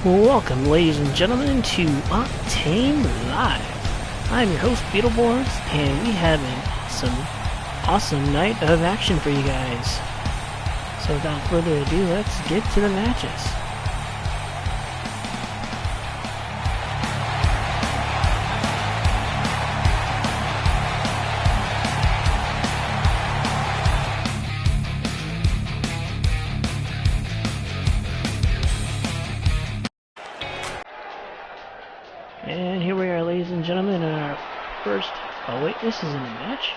Welcome, ladies and gentlemen, to OCTANE Live. I'm your host, Beetleborgs, and we have some awesome night of action for you guys. So without further ado, let's get to the matches. And here we are, ladies and gentlemen, in our first... Oh wait, this isn't a match?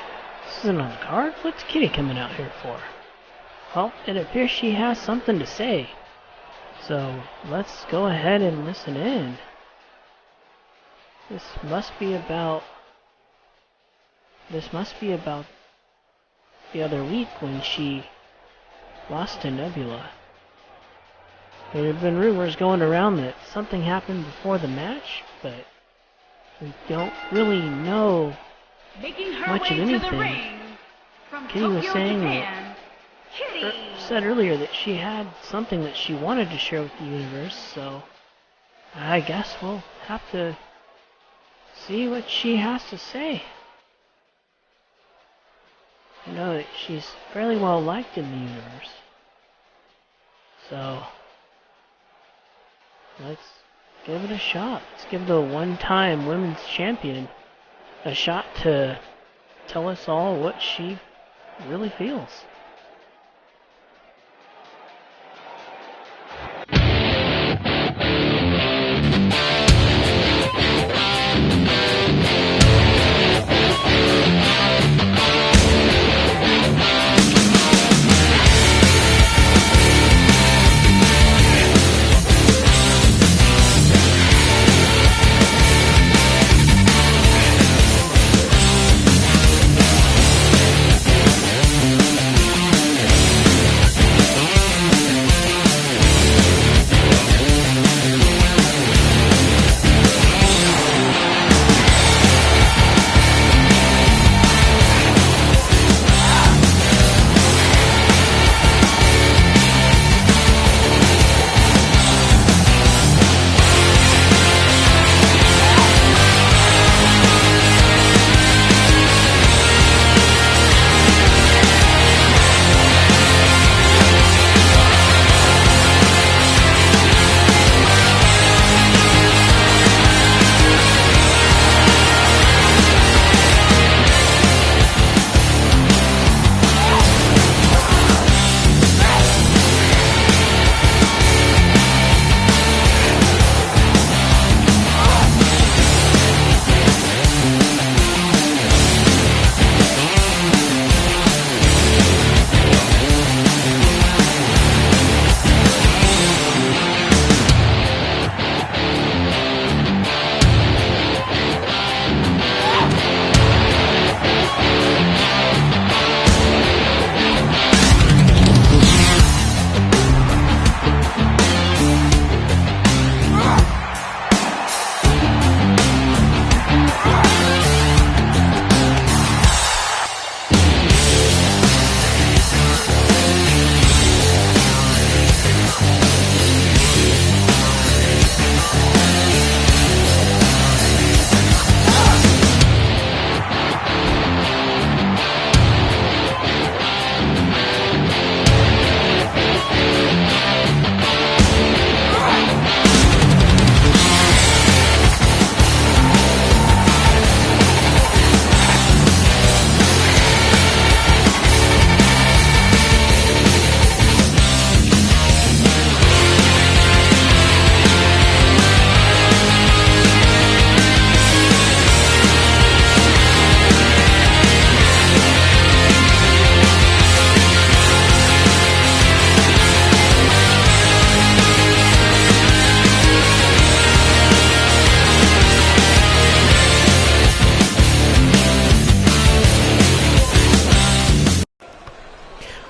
This isn't on the card? What's Kitty coming out here for? Well, it appears she has something to say. So, let's go ahead and listen in. This must be about the other week when she lost to Nebula. There have been rumors going around that something happened before the match, but we don't really know much of anything. Kitty was saying that, said earlier that she had something that she wanted to share with the universe, so I guess we'll have to see what she has to say. I know that she's fairly well liked in the universe, so let's give it a shot. Let's give the one-time women's champion a shot to tell us all what she really feels.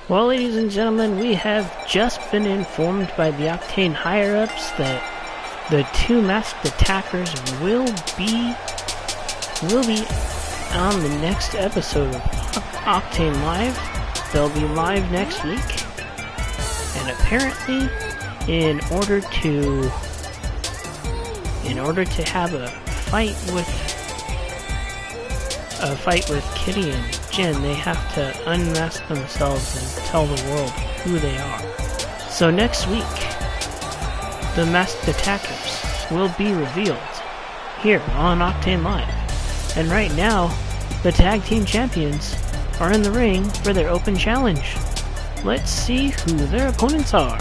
Well, ladies and gentlemen, we have just been informed by the OCTANE higher-ups that the two masked attackers will be on the next episode of OCTANE Live. They'll be live next week, and apparently, in order to in order to have a fight with Kitty and Jin, they have to unmask themselves and tell the world who they are. So next week, the masked attackers will be revealed here on OCTANE Live. And right now, the tag team champions are in the ring for their open challenge. Let's see who their opponents are.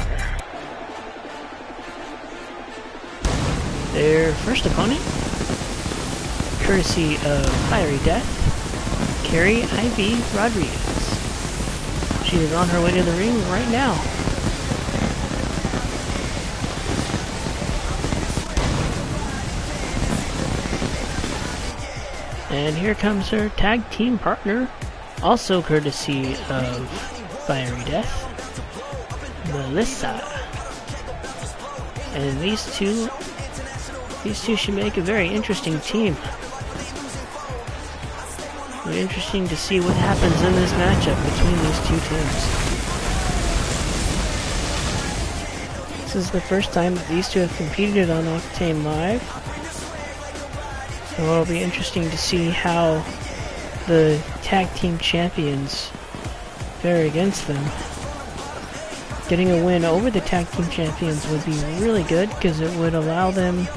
Their first opponent, courtesy of Fiery Death, Carrie Ivy Rodriguez. She is on her way to the ring right now. And here comes her tag team partner, also courtesy of Fiery Death, Melissa. And these two should make a very interesting team. Very interesting to see what happens in this matchup between these two teams. This is the first time that these two have competed on OCTANE Live. So it'll be interesting to see how the tag team champions fare against them. Getting a win over the tag team champions would be really good because it would allow them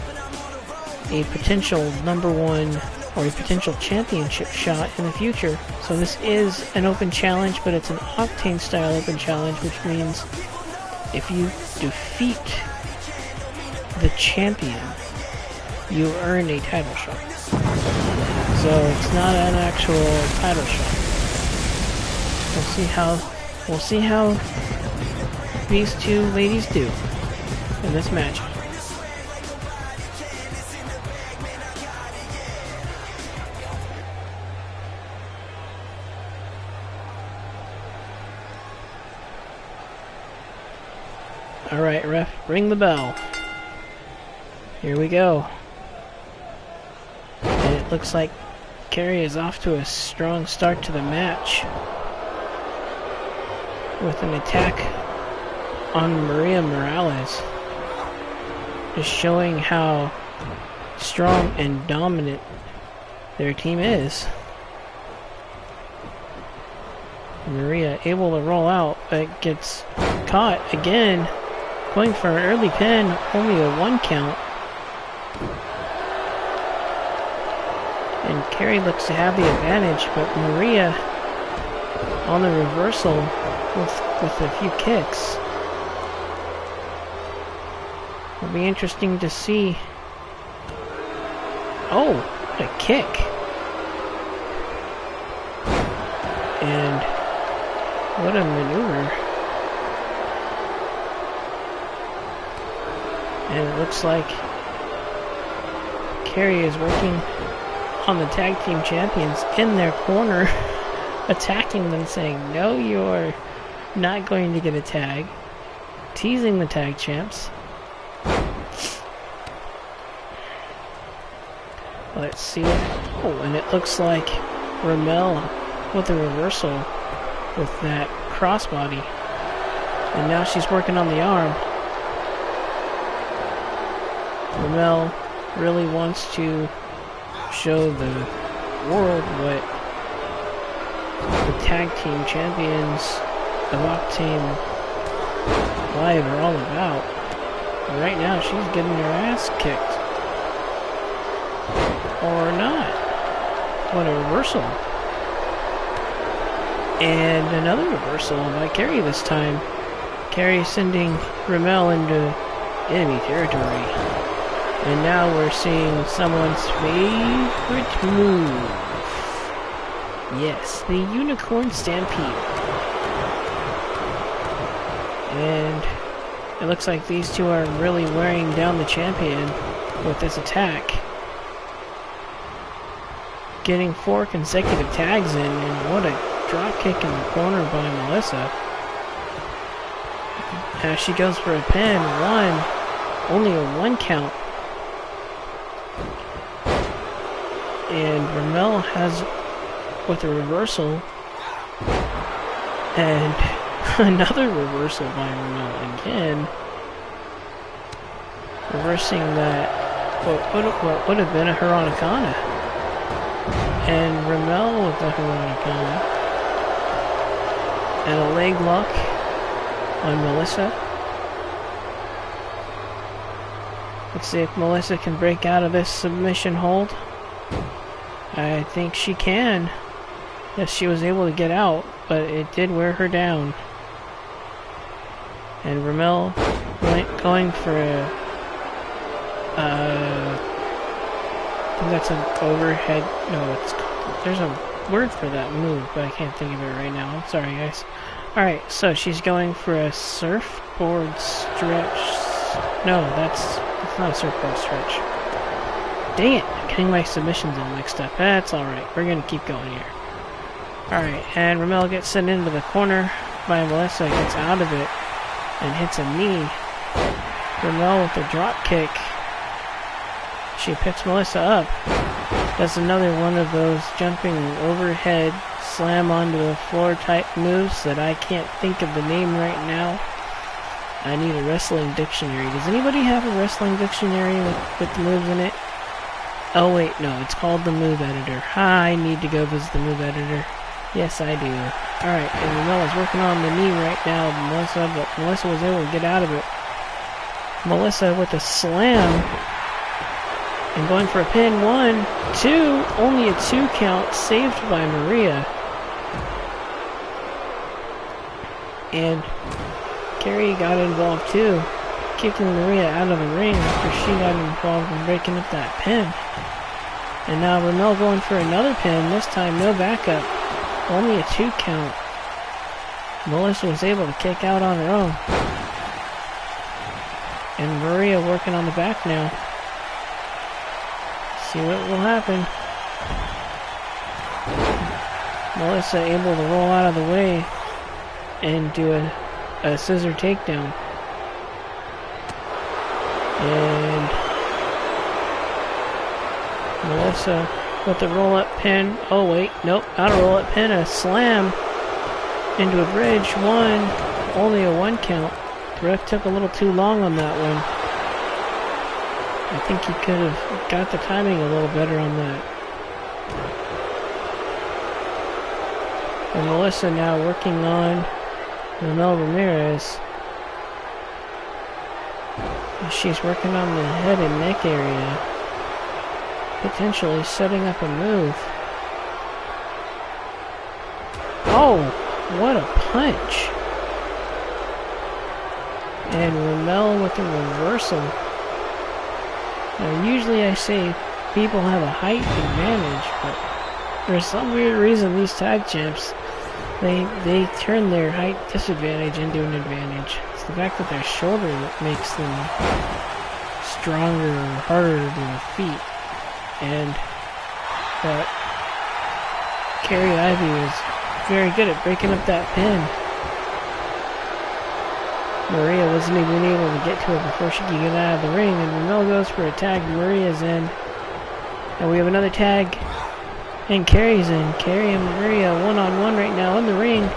a potential #1 or a potential championship shot in the future. So this is an open challenge, but it's an OCTANE style open challenge, which means if you defeat the champion, you earn a title shot. So it's not an actual title shot. We'll see how these two ladies do in this match. Alright, ref, ring the bell. Here we go. And it looks like Carrie is off to a strong start to the match with an attack on Maria Morales, just showing how strong and dominant their team is. Maria able to roll out, but gets caught again, going for an early pin, only a 1 count. And Carrie looks to have the advantage, but Maria on the reversal with a few kicks. It'll be interesting to see. Oh, a kick. And what a maneuver. And it looks like Carrie is working on the tag team champions in their corner, attacking them, saying, no, you're not going to get a tag. Teasing the tag champs. Let's see what... Oh, and it looks like Ramel with a reversal with that crossbody. And now she's working on the arm. Ramel really wants to show the world what the tag team champions of OCTANE Live are all about. And right now she's getting her ass kicked. Or not. What a reversal. And another reversal by Carrie this time. Carrie sending Ramel into enemy territory. And now we're seeing someone's favorite move. Yes, the Unicorn Stampede. And it looks like these two are really wearing down the champion with this attack. Getting 4 consecutive tags in, and what a drop kick in the corner by Melissa. As she goes for a pin, only a 1 count. And Ramel has with a reversal, and another reversal by Ramel again, reversing that what would have been a Hurricanrana. And Ramel with the Hurricanrana. And a leg lock on Melissa. Let's see if Melissa can break out of this submission hold. I think she can. Yes, she was able to get out, but it did wear her down. And Ramel going for a... I think that's an overhead... No, there's a word for that move, but I can't think of it right now. I'm sorry, guys. Alright, so she's going for a surfboard stretch. No, that's not a surfboard stretch. Dang it, I'm getting my submissions all mixed up. That's alright, we're gonna keep going here. Alright, and Ramel gets sent into the corner by Melissa, gets out of it, and hits a knee. Ramel with a drop kick. She picks Melissa up. Does another one of those jumping overhead slam onto the floor type moves that I can't think of the name right now. I need a wrestling dictionary. Does anybody have a wrestling dictionary with the moves in it? Oh wait, no, it's called the move editor. I need to go visit the move editor. Yes, I do. Alright, and Ramel is working on the knee right now, but Melissa was able to get out of it. Melissa with a slam. And going for a pin. 1, 2. Only a 2 count, saved by Maria. And Carrie got involved too, kicking Maria out of the ring after she got involved in breaking up that pin. And now Ramel going for another pin, this time no backup. Only a 2 count. Melissa was able to kick out on her own. And Maria working on the back now. See what will happen. Melissa able to roll out of the way and do a scissor takedown. And Melissa with the roll-up pin. Oh wait, nope, not a roll-up pin, a slam into a bridge. 1, only a 1 count. The ref took a little too long on that one. I think he could have got the timing a little better on that. And Melissa now working on Ramel Ramirez. She's working on the head and neck area, potentially setting up a move. Oh, what a punch! And Ramel with a reversal. Now usually I say people have a height advantage, but for some weird reason these tag champs, they turn their height disadvantage into an advantage. It's the fact that their shoulder that makes them stronger or harder to defeat. And but Carrie Ivy was very good at breaking up that pin. Maria wasn't even able to get to her before she could get out of the ring, and Ramel goes for a tag. Maria's in. And we have another tag. And Carrie's in. Carrie and Maria one-on-one right now in the ring.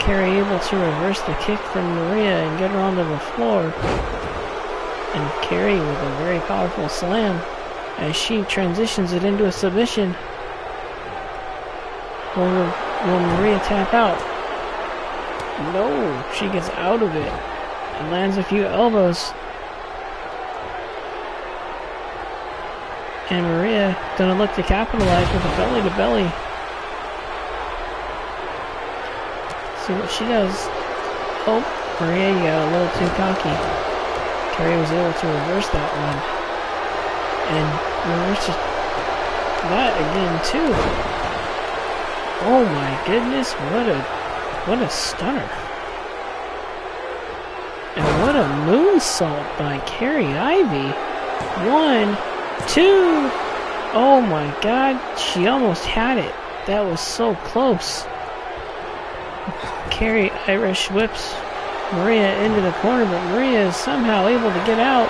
Carrie able to reverse the kick from Maria and get her onto the floor. And Carrie with a very powerful slam as she transitions it into a submission. Will Maria tap out? No, she gets out of it and lands a few elbows. And Maria gonna look to capitalize with a belly to belly. See what she does. Oh, Maria, you got a little too cocky. Carrie was able to reverse that one. And reverses that again too. Oh my goodness, what a stunner. And what a moonsault by Carrie Ivy. 1, 2. Oh my god, she almost had it. That was so close. Carrie Irish whips Maria into the corner, but Maria is somehow able to get out.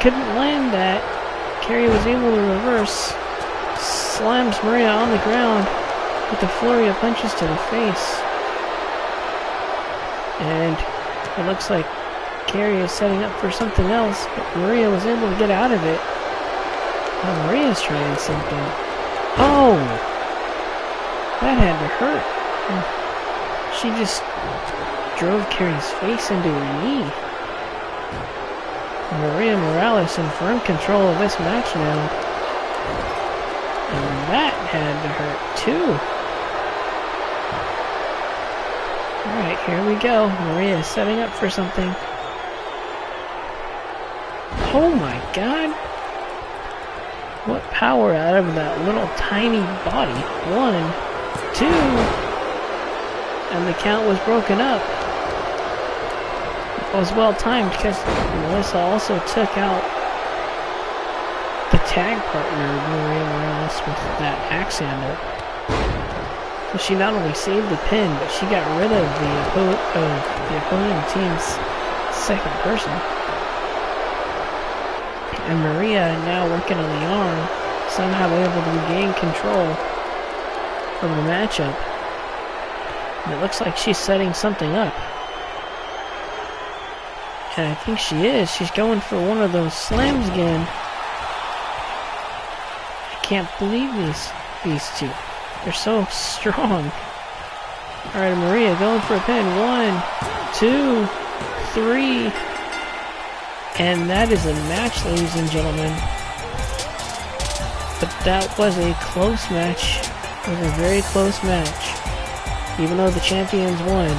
Couldn't land that. Carrie was able to reverse. Slams Maria on the ground with a flurry of punches to the face. And it looks like Carey is setting up for something else, but Maria was able to get out of it. Now Maria's trying something. Oh! That had to hurt. She just drove Carey's face into her knee. Maria Morales in firm control of this match now. And that had to hurt too. Alright, here we go. Maria is setting up for something. Oh my god! What power out of that little tiny body. 1, 2, and the count was broken up. It was well timed because Melissa also took out the tag partner of Maria Morales with that axe handle. So she not only saved the pin, but she got rid of the opposing team's second person. And Maria, now working on the arm, somehow able to regain control of the matchup. And it looks like she's setting something up. And I think she is. She's going for one of those slams again. I can't believe these two. They're so strong. Alright, Maria going for a pin. 1, 2, 3. And that is a match, ladies and gentlemen. But that was a close match. It was a very close match. Even though the champions won,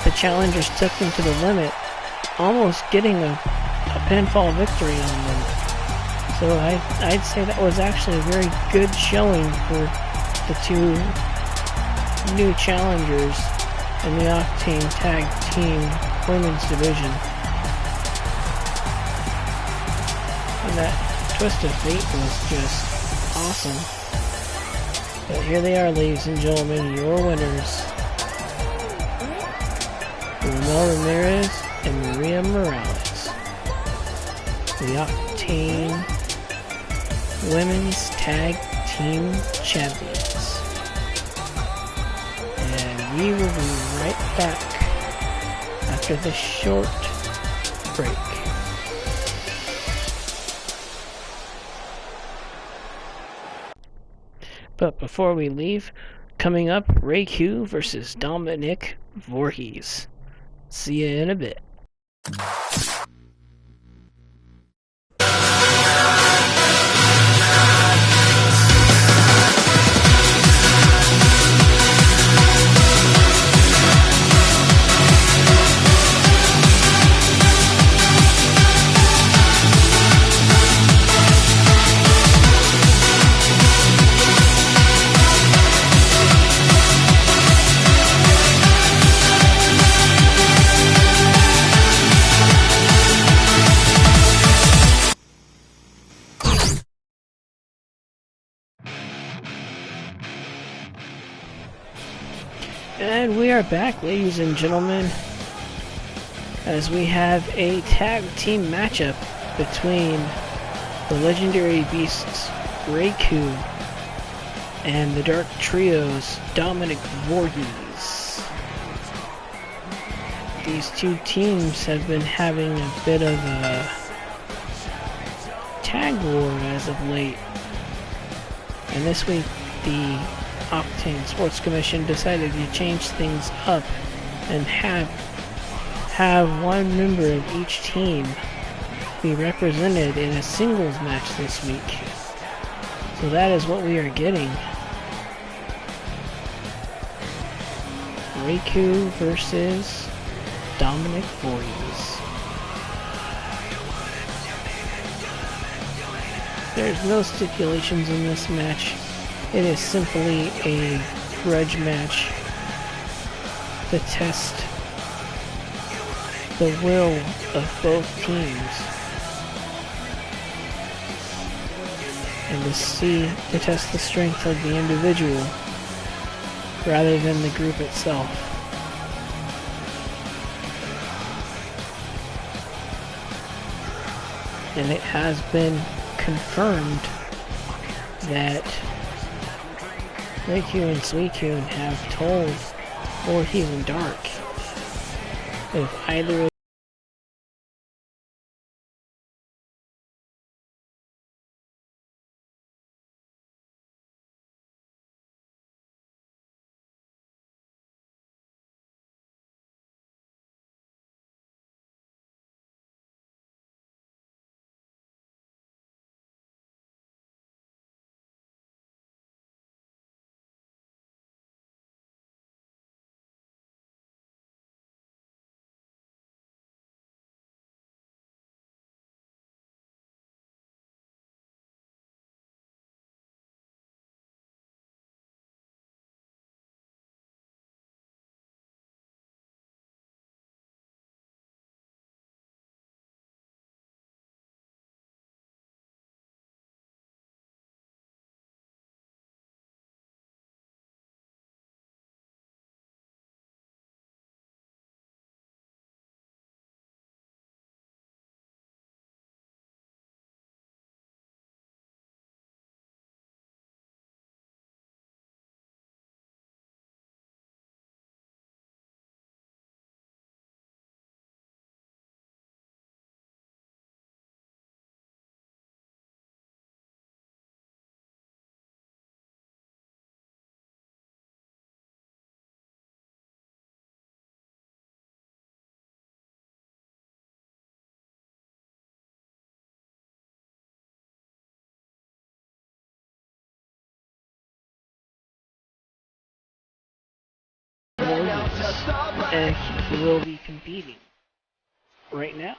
the challengers took them to the limit, almost getting a pinfall victory on them. So I'd say that was actually a very good showing for the two new challengers in the OCTANE Tag Team Women's Division. And that twist of fate was just awesome. But here they are, ladies and gentlemen, your winners. Ramel Ramirez and Maria Morales. The OCTANE Women's Tag Team Champions. And we will be right back after this short break. But before we leave, coming up, Raiku versus Dominick Voorhees. See you in a bit. And we are back, ladies and gentlemen, as we have a tag team matchup between the legendary beasts Raiku and the Dark Trio's Dominick Voorhees. These two teams have been having a bit of a tag war as of late, and this week the OCTANE Sports Commission decided to change things up and have one member of each team be represented in a singles match this week. So that is what we are getting. Raiku versus Dominick Voorhees. There's no stipulations in this match. It is simply a grudge match to test the will of both teams and to test the strength of the individual rather than the group itself. And it has been confirmed that Raiku and Suicune have told Voorhees and Dark if either and he will be competing right now.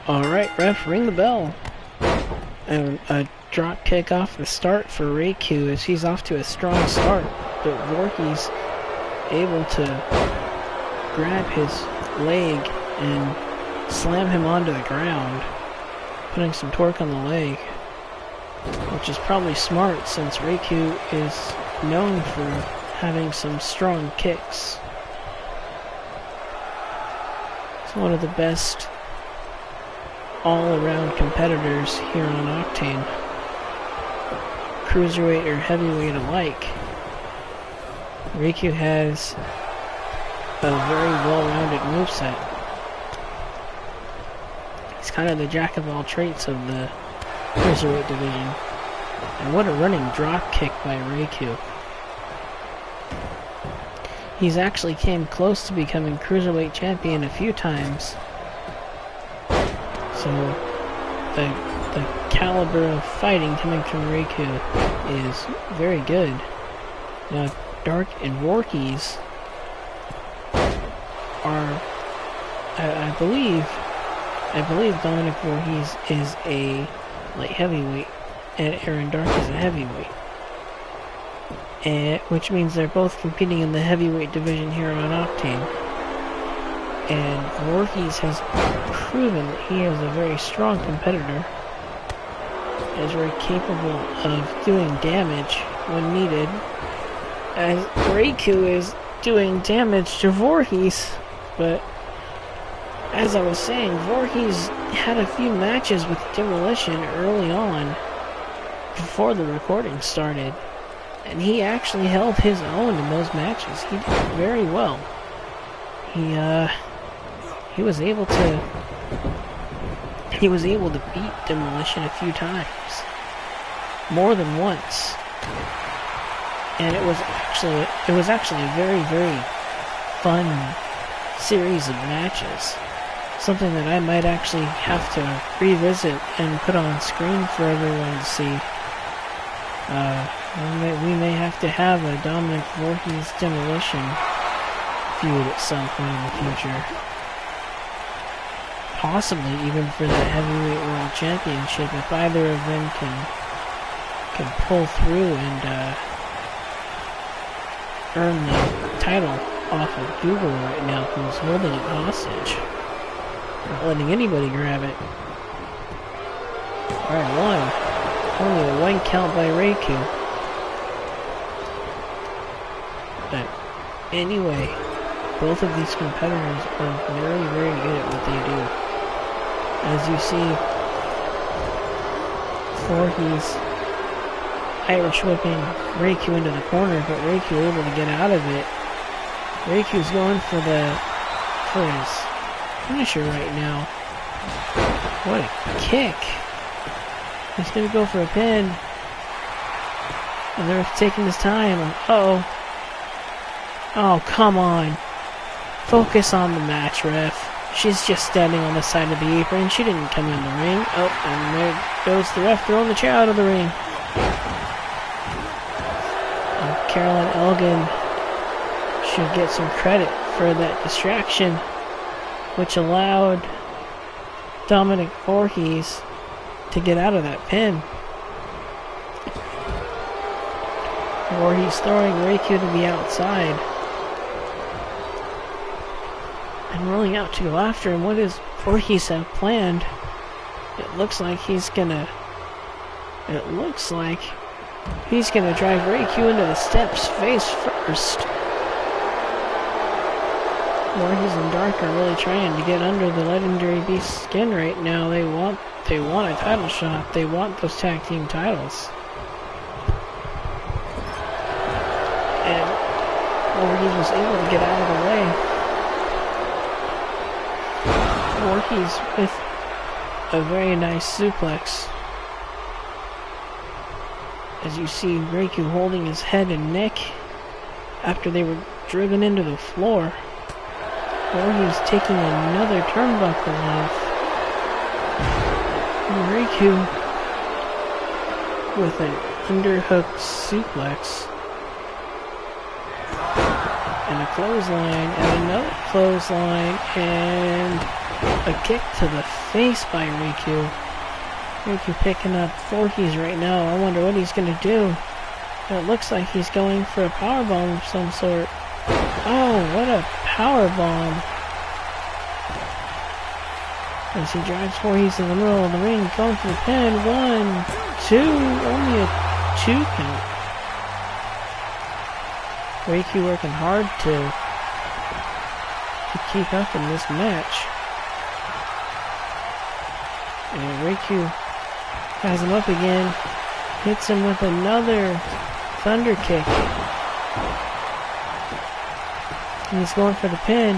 Alright, ref, ring the bell. And a drop kick off the start for Raiku as he's off to a strong start. But Voorhees able to grab his leg and slam him onto the ground, putting some torque on the leg, which is probably smart since Raiku is known for having some strong kicks. He's one of the best all-around competitors here on Octane, cruiserweight or heavyweight alike. Raiku has a very well-rounded moveset. He's kind of the jack of all trades of the cruiserweight division. And what a running drop kick by Raiku. He's actually came close to becoming cruiserweight champion a few times. So, the caliber of fighting coming from Raiku is very good. Now, Dark and Voorhees are, I believe Dominick Voorhees is a light heavyweight, and Aaron Dark is a heavyweight. Which means they're both competing in the heavyweight division here on Octane. And Voorhees has proven that he is a very strong competitor, is very capable of doing damage when needed, as Raiku is doing damage to Voorhees. But as I was saying, Voorhees had a few matches with Demolition early on before the recording started, and he actually held his own in those matches. He did very well. He was able to beat Demolition a few times, more than once, and it was actually a very, very fun series of matches. Something that I might actually have to revisit and put on screen for everyone to see. We may have to have a Dominick Voorhees Demolition feud at some point in the future. Possibly even for the Heavyweight World Championship, if either of them can pull through and earn the title off of Google right now, who's holding it hostage. Not letting anybody grab it. Alright, only a 1 count by Raiku. But anyway, both of these competitors are very, very good at what they do. As you see, Voorhees Irish whipping Raiku into the corner, but Raiku able to get out of it. Raiku's going for his finisher right now. What a kick! He's gonna go for a pin. And they're taking his time. Uh-oh. Oh, come on. Focus on the match, ref. She's just standing on the side of the apron. She didn't come in the ring. Oh, and there goes the ref throwing the chair out of the ring. Caroline Elgin should get some credit for that distraction, which allowed Dominick Voorhees to get out of that pin. Voorhees throwing Raiku to the outside and rolling out to go after him. What does Voorhees have planned? It looks like he's gonna drive Raiku into the steps face first. Voorhees and Dark are really trying to get under the Legendary Beast's skin right now. They want a title shot. They want those tag team titles. And Voorhees was able to get out of the way. Voorhees with a very nice suplex. As you see Raiku holding his head and neck after they were driven into the floor. Voorhees taking another turnbuckle off. And Raiku with an underhook suplex. And a clothesline, and another clothesline, and a kick to the face by Raiku. Raiku picking up Voorhees right now. I wonder what he's going to do. It looks like he's going for a powerbomb of some sort. Oh, what a powerbomb. As he drives Voorhees in the middle of the ring, going for the pin. 1, 2, only a 2 count. Raiku working hard to keep up in this match. And Raiku has him up again, hits him with another thunder kick. And he's going for the pin.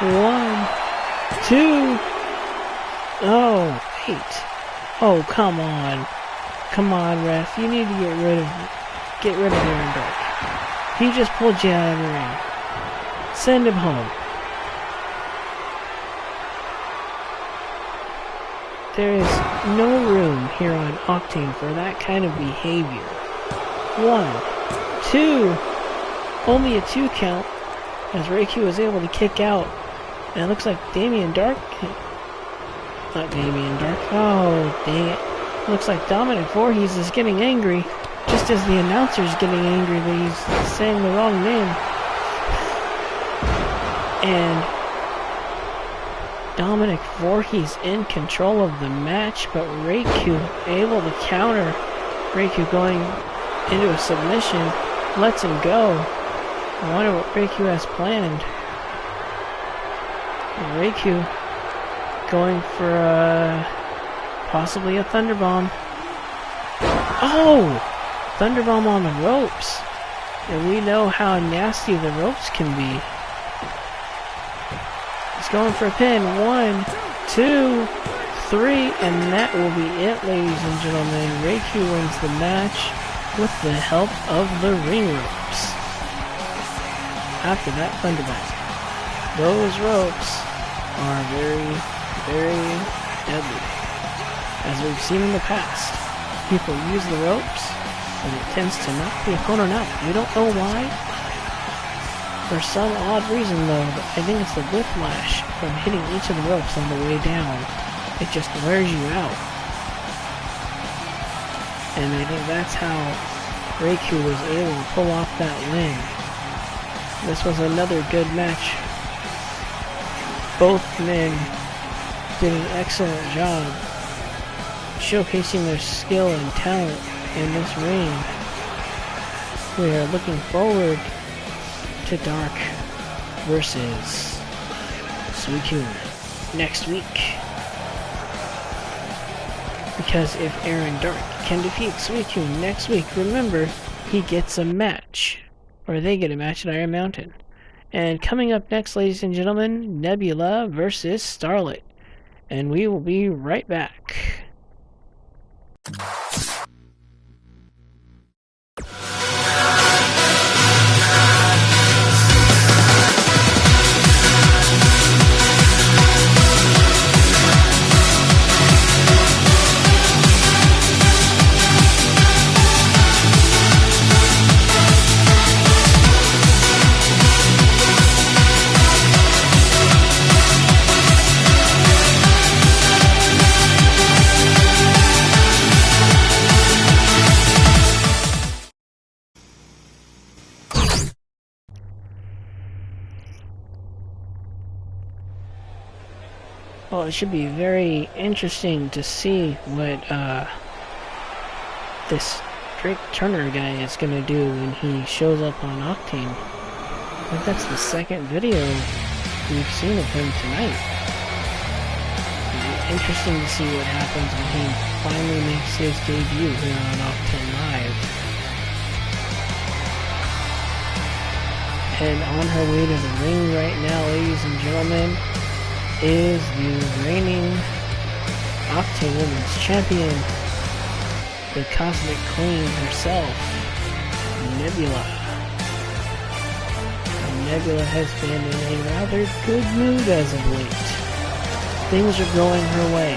1, 2. Oh, wait. Oh, come on. Come on, ref. You need to get rid of Aaron Dark. He just pulled you out of the ring. Send him home. There is no room here on Octane for that kind of behavior. 1, 2. Only a 2 count as Raiku was able to kick out. And it looks like not Damien Dark. Oh, dang it. Looks like Dominick Voorhees is getting angry. Just as the announcer's getting angry that he's saying the wrong name. And Dominick Voorhees in control of the match, but Raiku able to counter. Raiku going into a submission, lets him go. I wonder what Raiku has planned. And Raiku going for possibly a Thunderbomb. Oh! Thunderbomb on the ropes. And we know how nasty the ropes can be. He's going for a pin. 1, 2, 3, and that will be it, ladies and gentlemen. Raiku wins the match with the help of the ring ropes. After that Thunderbomb. Those ropes are very, very deadly. As we've seen in the past, people use the ropes and it tends to knock the opponent out. We don't know why. For some odd reason though, I think it's the whiplash from hitting each of the ropes on the way down. It just wears you out. And I think that's how Raiku was able to pull off that win. This was another good match. Both men did an excellent job showcasing their skill and talent in this ring. We are looking forward to Dark versus Suicune next week. Because if Aaron Dark can defeat Suicune next week, remember, he gets a match. Or they get a match at Iron Mountain. And coming up next, ladies and gentlemen, Nebula versus Starlette. And we will be right back. Well, it should be very interesting to see what this Drake Turner guy is going to do when he shows up on Octane. I think that's the second video we've seen of him tonight. It'll be interesting to see what happens when he finally makes his debut here on Octane Live. And on her way to the ring right now, ladies and gentlemen, is the reigning OCTANE Women's Champion, the Cosmic Queen herself, Nebula. And Nebula has been in a rather good mood as of late. Things are going her way.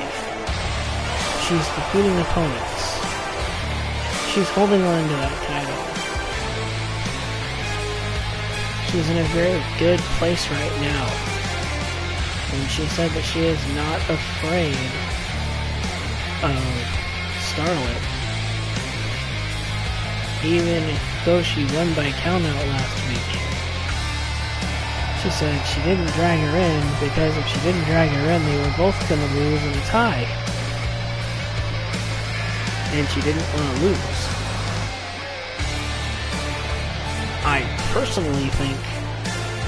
She's defeating opponents. She's holding on to that title. She's in a very good place right now. And she said that she is not afraid of Starlette. Even though she won by countout last week. She said she didn't drag her in because if she didn't drag her in, they were both going to lose in a tie. And she didn't want to lose. I personally think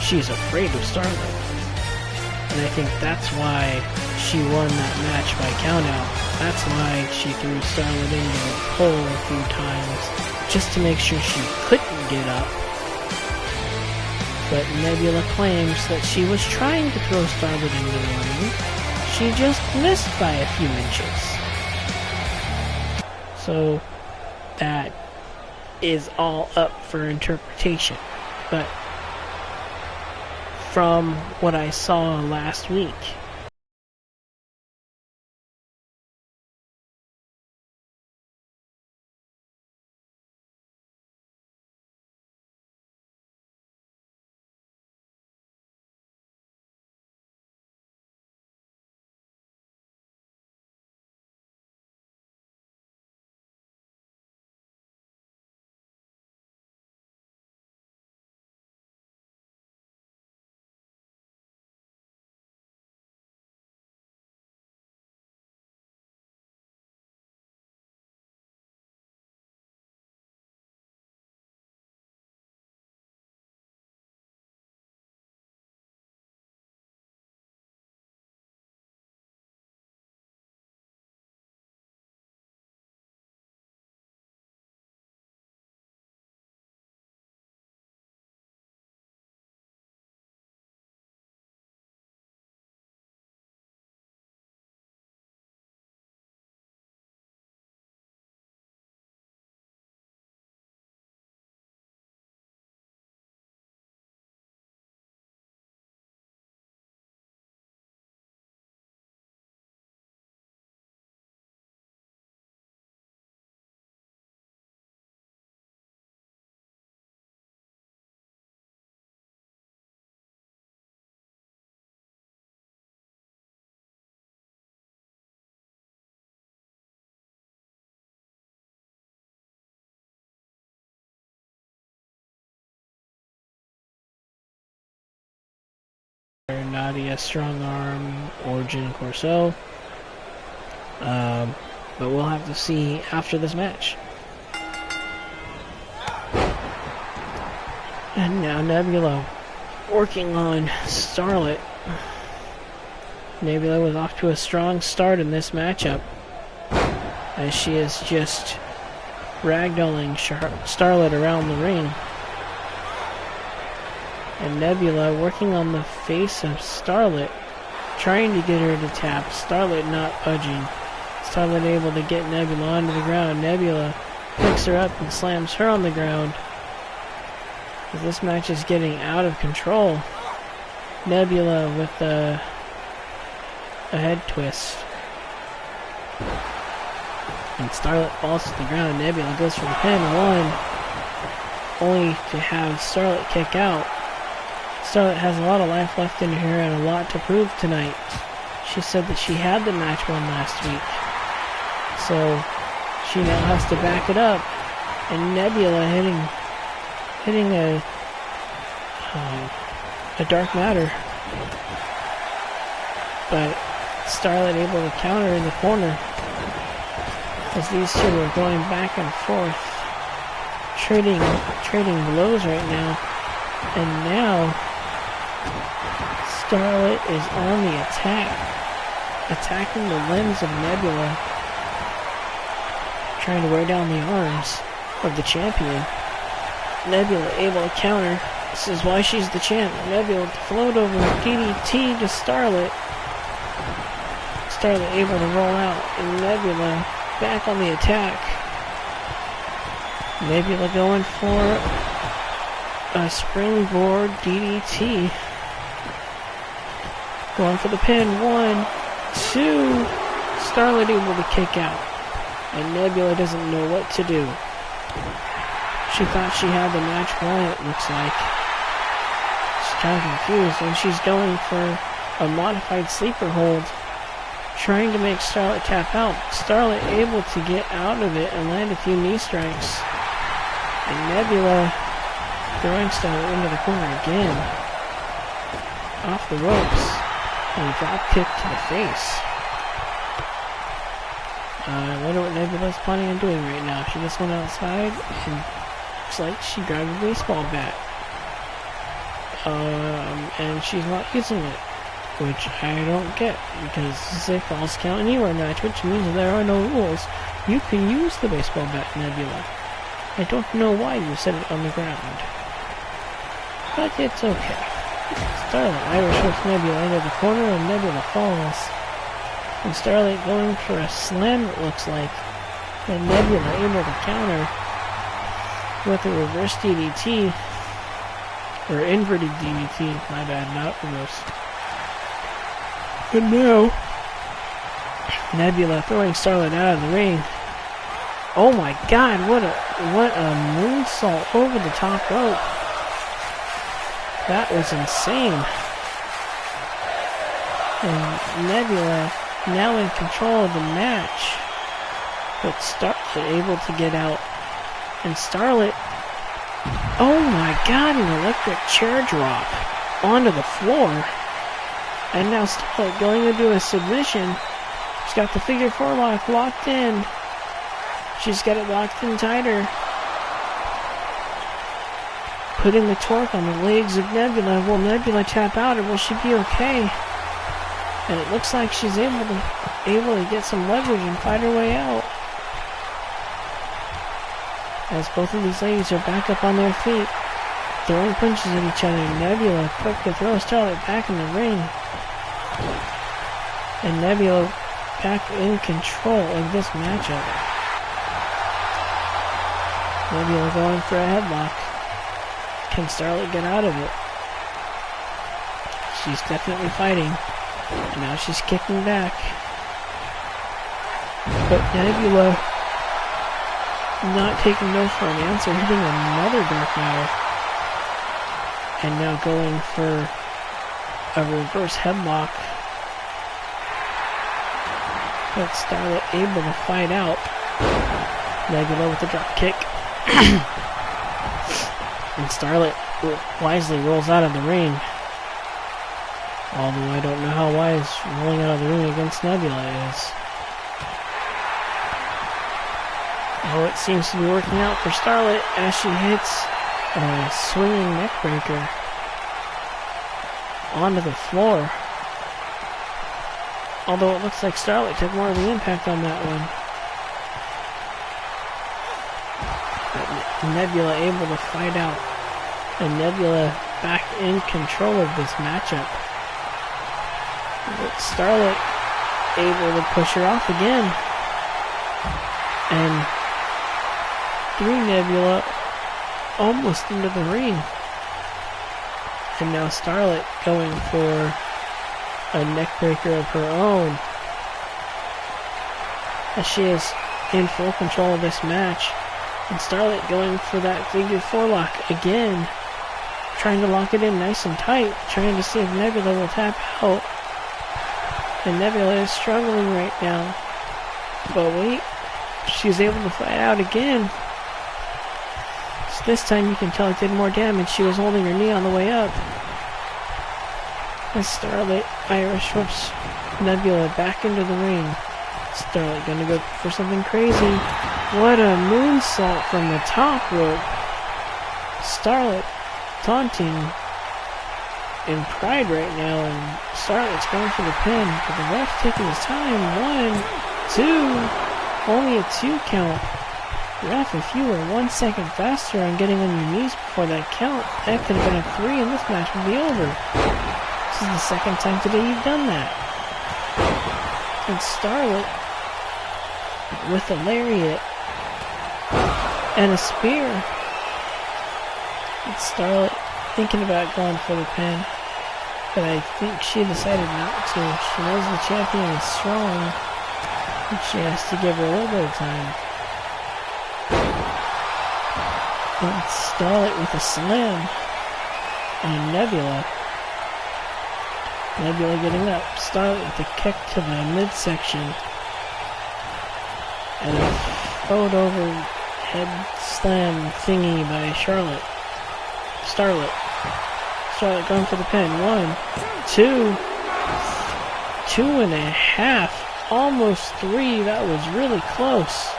she's afraid of Starlette. And I think that's why she won that match by countout. That's why she threw Starlette into the pole a few times, just to make sure she couldn't get up. But Nebula claims that she was trying to throw Starlette into the ring. She just missed by a few inches. So, that is all up for interpretation. But from what I saw last week, Nadia Strong Arm, Origin Corso. But we'll have to see after this match. And now Nebula working on Starlette. Nebula was off to a strong start in this matchup, as she is just ragdolling Starlette around the ring. And Nebula working on the face of Starlette, trying to get her to tap. Starlette not budging. Starlette able to get Nebula onto the ground. Nebula picks her up and slams her on the ground. As this match is getting out of control. Nebula with a head twist. And Starlette falls to the ground. Nebula goes for the pin. One. Only to have Starlette kick out. Starlette has a lot of life left in her and a lot to prove tonight. She said that she had the match won last week. So, she now has to back it up. And Nebula hitting a dark matter. But Starlette able to counter in the corner. As these two are going back and forth. Trading blows right now. And now Starlette is on the attack, attacking the limbs of Nebula, trying to wear down the arms of the champion. Nebula able to counter. This is why she's the champ. Nebula to float over DDT to Starlette. Starlette able to roll out, and Nebula back on the attack. Nebula going for a springboard DDT. Going for the pin. 1, 2. Starlette able to kick out. And Nebula doesn't know what to do. She thought she had the match won, it looks like. She's kind of confused, and she's going for a modified sleeper hold, trying to make Starlette tap out. Starlette able to get out of it and land a few knee strikes. And Nebula throwing Starlette into the corner again. Off the ropes. And a drop kick to the face. I wonder what Nebula's planning on doing right now. She just went outside and looks like she grabbed a baseball bat. And she's not using it, which I don't get, because this is a false count anywhere match, which means there are no rules. You can use the baseball bat, Nebula. I don't know why you set it on the ground, but it's okay. Starlette Irish hooks Nebula into the corner, and Nebula falls. And Starlette going for a slam, it looks like. And Nebula able to counter with a reverse DDT. Or inverted DDT, my bad, not reverse. But now, Nebula throwing Starlette out of the ring. Oh my god, what a moonsault over the top rope. That was insane. And Nebula now in control of the match. But Starlette able to get out. And Starlette, oh my god, an electric chair drop onto the floor. And now Starlette going into a submission. She's got the figure 4 lock locked in. She's got it locked in tighter. Putting the torque on the legs of Nebula. Will Nebula tap out, or will she be okay? And it looks like she's able to get some leverage and fight her way out. As both of these ladies are back up on their feet, throwing punches at each other. Nebula quick to throw Starlette back in the ring. And Nebula back in control of this matchup. Nebula going for a headlock. Can Starlette get out of it? She's definitely fighting. And now she's kicking back. But Nebula not taking no for an answer, hitting another Dark Matter. And now going for a reverse headlock. But Starlette able to fight out. Nebula with the drop kick. And Starlette wisely rolls out of the ring. Although I don't know how wise rolling out of the ring against Nebula is. Oh, it seems to be working out for Starlette as she hits a swinging neckbreaker onto the floor. Although it looks like Starlette took more of the impact on that one. But Nebula able to fight out. And Nebula back in control of this matchup. But Starlette able to push her off again. And 3 Nebula almost into the ring. And now Starlette going for a neckbreaker of her own. As she is in full control of this match. And Starlette going for that figure 4 lock again. Trying to lock it in nice and tight. Trying to see if Nebula will tap out. And Nebula is struggling right now. But wait. She's able to fight out again. So this time you can tell it did more damage. She was holding her knee on the way up. As Starlette Irish whips Nebula back into the ring. Starlette gonna go for something crazy. What a moonsault from the top rope. Starlette taunting in pride right now, and Starlette's going for the pin, but the ref taking his time. 1, 2, only a 2 count. Ref, if you were 1 second faster on getting on your knees before that count, that could have been a 3 and this match would be over. This is the second time today you've done that. And Starlette with a lariat and a spear. And Starlette thinking about going for the pin, but I think she decided not to. She knows the champion is strong, and she has to give her a little bit of time. And Starlette with a slam on Nebula. Nebula getting up. Starlette with a kick to the midsection. And a fold over head slam thingy by Starlette. Starlette going for the pin. 1, 2, 2.5, almost 3. That was really close.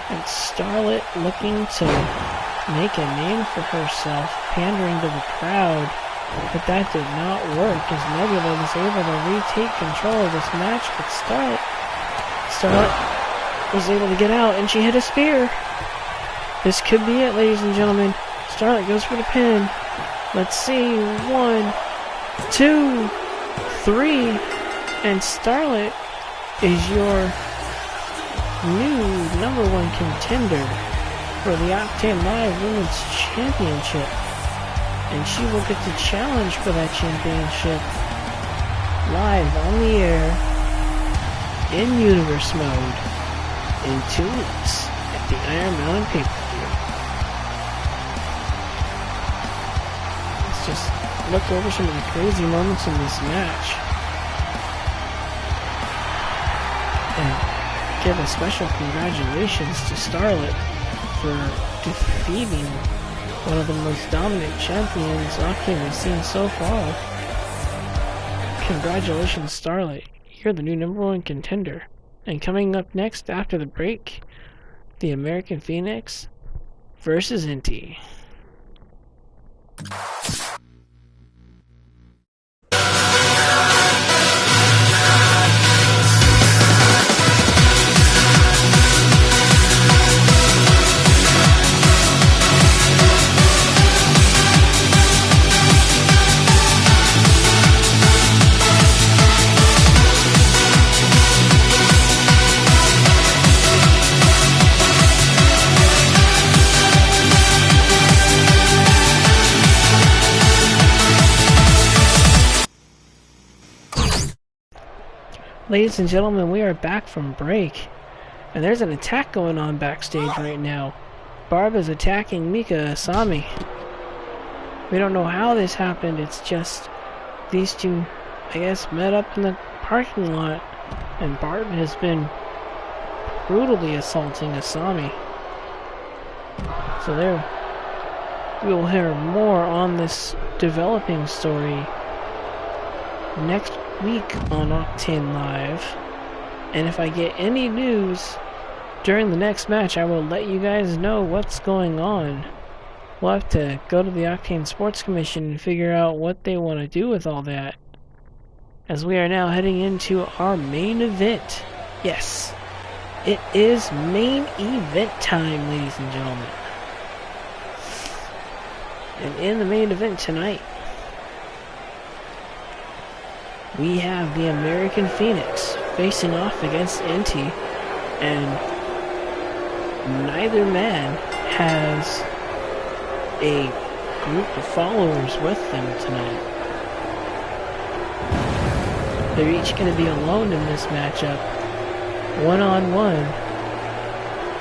And Starlette looking to make a name for herself, pandering to the crowd. But that did not work as Nebula was able to retake control of this match. But Starlette was able to get out, and she hit a spear. This could be it, ladies and gentlemen. Starlette goes for the pin. Let's see. 1, 2, 3. And Starlette is your new #1 contender for the OCTANE Live Women's Championship. And she will get to challenge for that championship live on the air in Universe mode in 2 weeks at the Iron Mountain pay-per-view. Let's just look over some of the crazy moments in this match. And give a special congratulations to Starlette for defeating one of the most dominant champions OCTANE has seen so far. Congratulations, Starlette. You're the new #1 contender. And coming up next after the break, the American Phoenix versus Entei. Ladies and gentlemen, we are back from break, and there's an attack going on backstage right now. Barb is attacking Mika Asami. We don't know how this happened. It's just these two, I guess, met up in the parking lot, and Barb has been brutally assaulting Asami. So there, we will hear more on this developing story next week on OCTANE Live. And if I get any news during the next match, I will let you guys know what's going on. We'll have to go to the OCTANE Sports Commission and figure out what they want to do with all that, as we are now heading into our main event. Yes, it is main event time, ladies and gentlemen. And in the main event tonight, we have the American Phoenix facing off against Entei, and neither man has a group of followers with them tonight. They're each going to be alone in this matchup, one-on-one,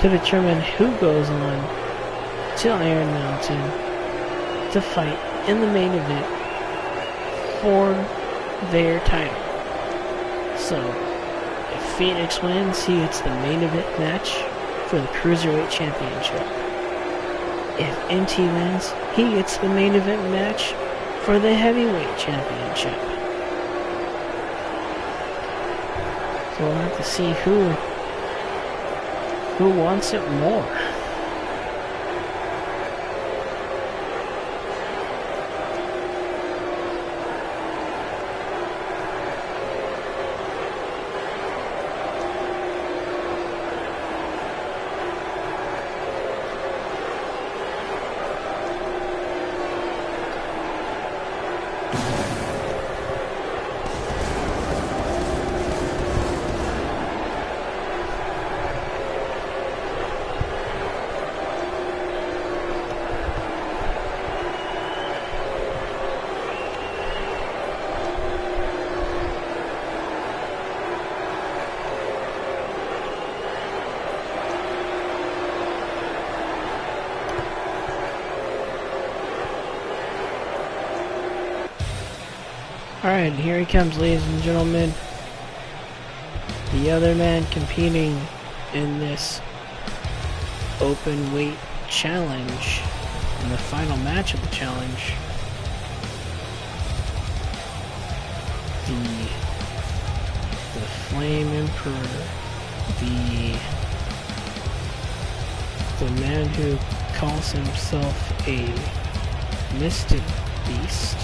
to determine who goes on to Iron Mountain to fight in the main event for their title. So, if Phoenix wins, he gets the main event match for the Cruiserweight Championship. If Entei wins, he gets the main event match for the Heavyweight Championship. So we'll have to see who wants it more. Alright, here he comes, ladies and gentlemen. The other man competing in this open weight challenge, in the final match of the challenge. The Flame Emperor, the man who calls himself a mystic beast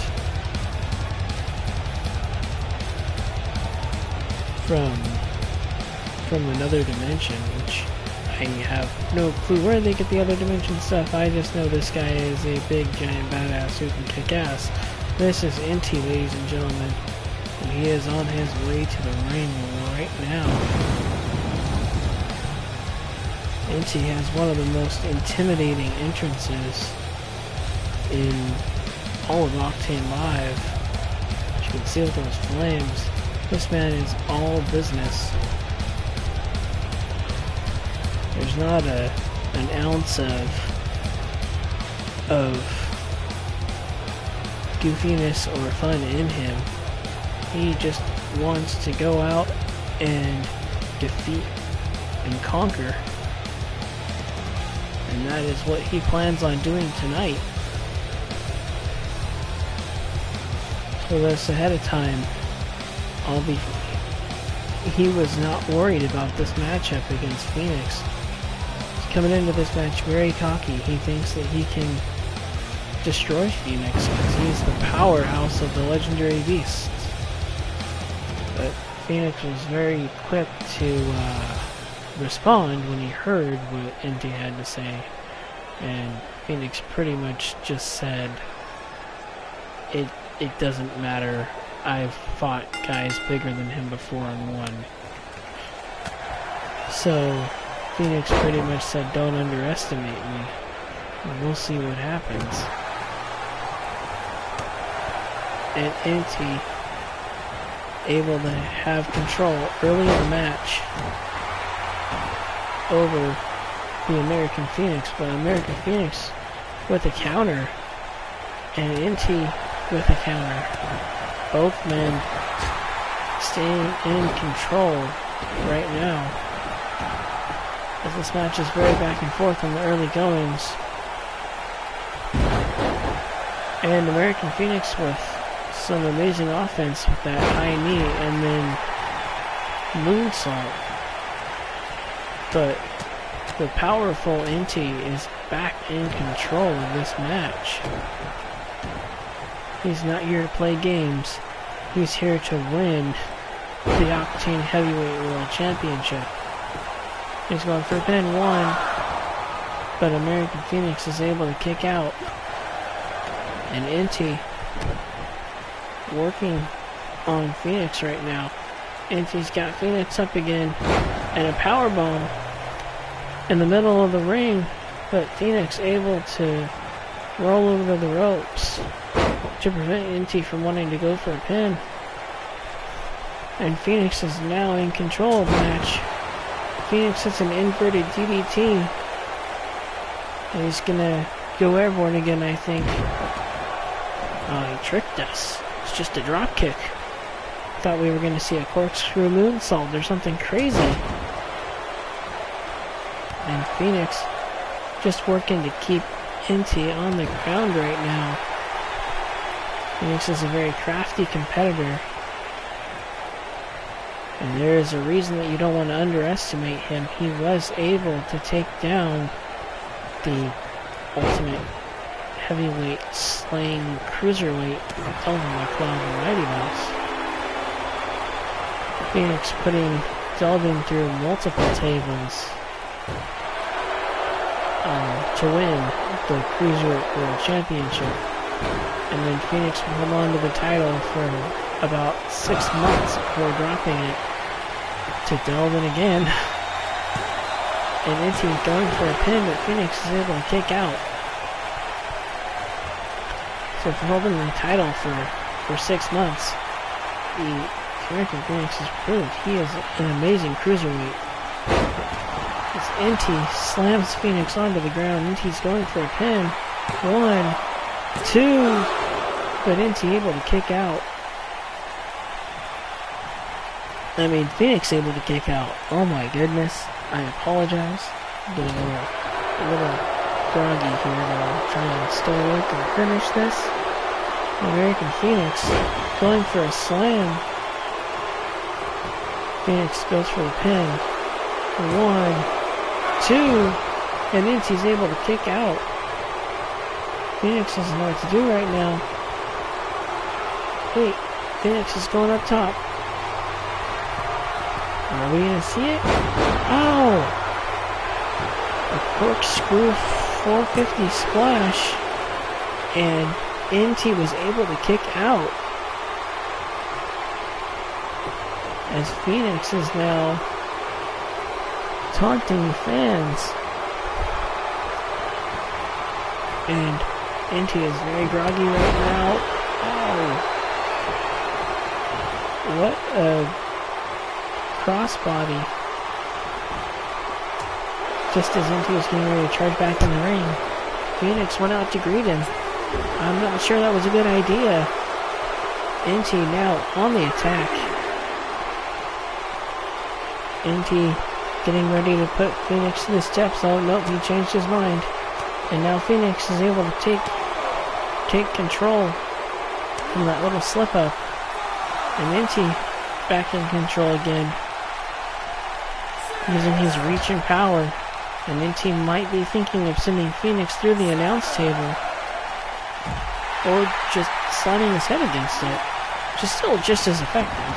from another dimension, which I have no clue where they get the other dimension stuff. I just know this guy is a big giant badass who can kick ass. This is Entei, ladies and gentlemen, and he is on his way to the ring right now. Entei has one of the most intimidating entrances in all of OCTANE Live. As you can see with those flames, this man is all business. There's not an ounce of goofiness or fun in him. He just wants to go out and defeat and conquer. And that is what he plans on doing tonight. Told us ahead of time, he was not worried about this matchup against Phoenix. He's coming into this match very cocky. He thinks that he can destroy Phoenix because he's the powerhouse of the legendary beasts. But Phoenix was very quick to respond when he heard what Entei had to say, and Phoenix pretty much just said, it doesn't matter, I've fought guys bigger than him before and won. So Phoenix pretty much said, don't underestimate me, and we'll see what happens. And Entei able to have control early in the match over the American Phoenix, but American Phoenix with a counter and Entei with a counter. Both men staying in control right now, as this match is very back and forth in the early goings. And American Phoenix with some amazing offense with that high knee and then moonsault. But the powerful Entei is back in control of this match. He's not here to play games. He's here to win the OCTANE Heavyweight World Championship. He's going for pin 1, but American Phoenix is able to kick out. And Entei working on Phoenix right now. Entei's got Phoenix up again, and a powerbomb in the middle of the ring, but Phoenix able to roll over the ropes to prevent Entei from wanting to go for a pin. And Phoenix is now in control of the match. Phoenix hits an inverted DDT, and he's gonna go airborne again, I think. Oh, he tricked us. It's just a drop kick. Thought we were gonna see a corkscrew moonsault or something crazy. And Phoenix just working to keep Entei on the ground right now. Phoenix is a very crafty competitor, and there is a reason that you don't want to underestimate him. He was able to take down the ultimate heavyweight slaying cruiserweight Dominick from the Mighty Mouse. Phoenix delving through multiple tables to win the Cruiserweight World Championship. And then Phoenix will hold on to the title for about 6 months before dropping it to delve in again. And Entei going for a pin, but Phoenix is able to kick out. So for holding the title for 6 months, the American Phoenix has proved he is an amazing cruiserweight. As Entei slams Phoenix onto the ground, Entei's going for a pin. 1, 2, but Entei able to kick out. I mean, Phoenix able to kick out. Oh my goodness. I apologize. I'm getting a little groggy here, but I'll try and still work and finish this. American Phoenix going for a slam. Phoenix goes for the pin. 1, 2, and Entei's able to kick out. Phoenix doesn't know what to do right now. Wait, Phoenix is going up top. Are we gonna see it? Oh! A corkscrew 450 splash, and Entei was able to kick out. As Phoenix is now taunting the fans. And Entei is very groggy right now. Oh! What a crossbody. Just as Entei was getting ready to charge back in the ring, Phoenix went out to greet him. I'm not sure that was a good idea. Entei now on the attack. Entei getting ready to put Phoenix to the steps. Oh, nope, he changed his mind. And now Phoenix is able to take control from that little slip up. And Entei back in control again. Using his reach and power. And Entei might be thinking of sending Phoenix through the announce table. Or just slamming his head against it. Which is still just as effective.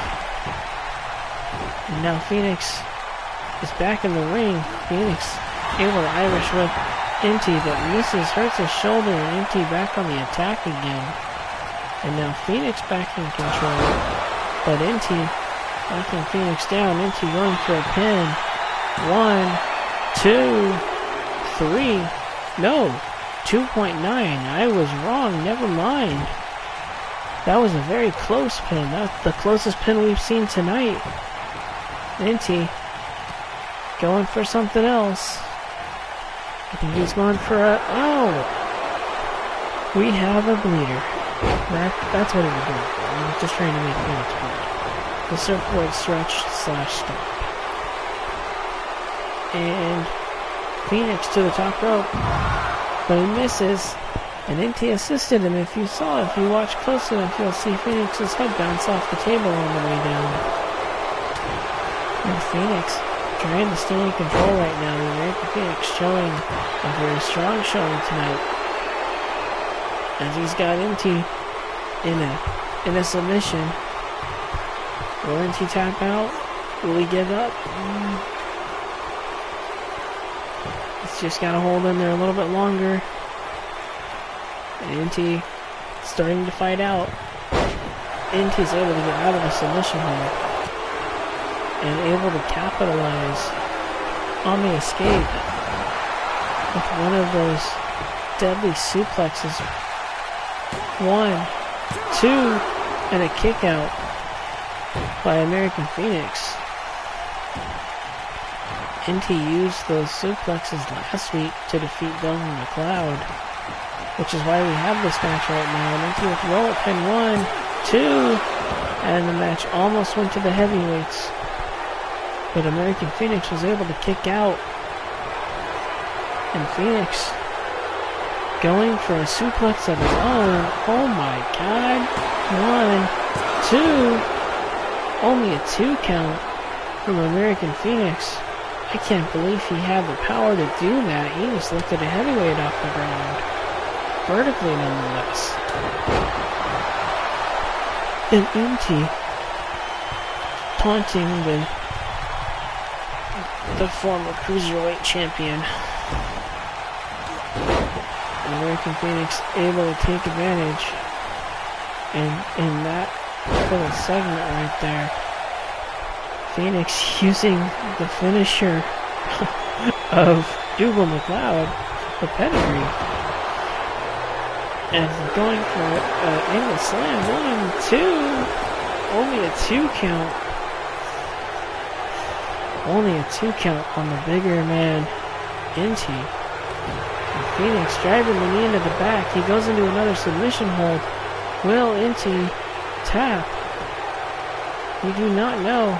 And now Phoenix is back in the ring. Phoenix able to Irish whip Entei, but misses, hurts his shoulder, and Entei back on the attack again. And now Phoenix back in control. But Entei knocking Phoenix down. Entei going for a pin. 1, 2, 3. No, 2.9. I was wrong. Never mind. That was a very close pin. That's the closest pin we've seen tonight. Entei going for something else. I think he's going for a... Oh! We have a bleeder. That's what it was doing. I was just trying to make Phoenix bleed. The surfboard stretch / stop. And Phoenix to the top rope. But he misses. And Entei assisted him. If you watch close enough, you'll see Phoenix's head bounce off the table on the way down. And Phoenix trying to stay in control right now. The American Phoenix showing a very strong showing tonight. As he's got Entei in a submission. Will Entei tap out? Will he give up? He's just got to hold in there a little bit longer. And Entei starting to fight out. Entei's able to get out of the submission hold. And able to capitalize on the escape with one of those deadly suplexes. 1, 2, and a kick out by American Phoenix. Entei used those suplexes last week to defeat Dominick, which is why we have this match right now. And Entei with roll up pin 1, 2, and the match almost went to the heavyweights. But American Phoenix was able to kick out. And Phoenix going for a suplex of his own. Oh my god. 1, 2. Only a 2 count from American Phoenix. I can't believe he had the power to do that. He just lifted a heavyweight off the ground. Vertically nonetheless. And Entei taunting the former Cruiserweight champion. American Phoenix able to take advantage. And in that little segment right there, Phoenix using the finisher of Dougal McLeod, the pedigree. And going for an angle slam. 1, 2. Only a 2 count. Only a 2 count on the bigger man, Entei. And Phoenix driving the knee into the back. He goes into another submission hold. Will Entei tap? We do not know.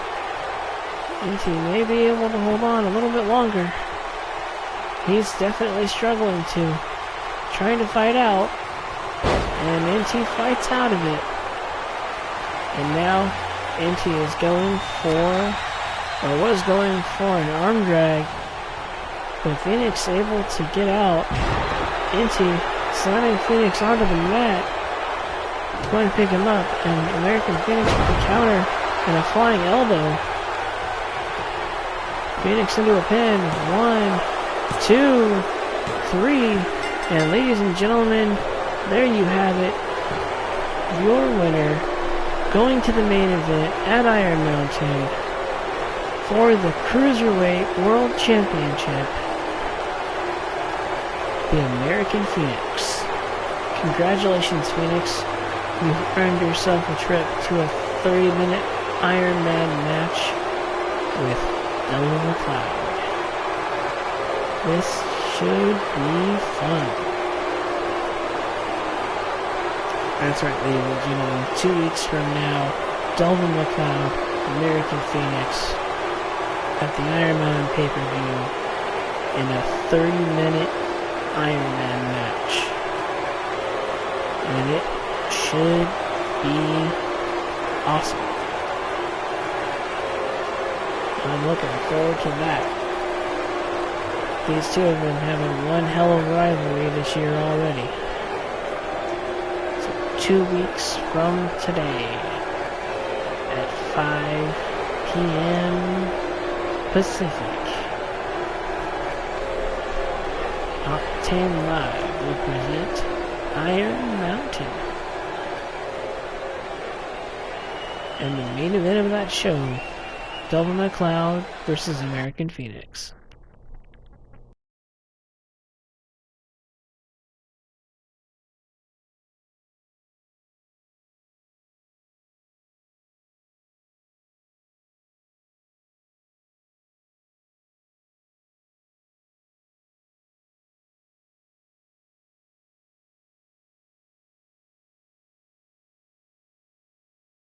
Entei may be able to hold on a little bit longer. He's definitely struggling to. Trying to fight out. And Entei fights out of it. And now Entei is going for, or was going for, an arm drag. But Phoenix able to get out. Entei slamming Phoenix onto the mat. Going to pick him up. And American Phoenix with the counter and a flying elbow. Phoenix into a pin. 1, 2, 3. And ladies and gentlemen, there you have it. Your winner, going to the main event at Iron Mountain for the Cruiserweight World Championship, the American Phoenix. Congratulations, Phoenix. You've earned yourself a trip to a 30-minute Iron Man match with Devil McCloud. This should be fun. That's right, ladies and gentlemen. 2 weeks from now, Delvin McCloud, American Phoenix, at the Iron Man pay-per-view in a 30-minute Iron Man match. And it should be awesome. I'm looking forward to that. These two have been having one hell of a rivalry this year already. So 2 weeks from today at 5 p.m. Pacific, OCTANE Live will present Iron Mountain. And the main event of that show, Devil McCloud versus American Phoenix.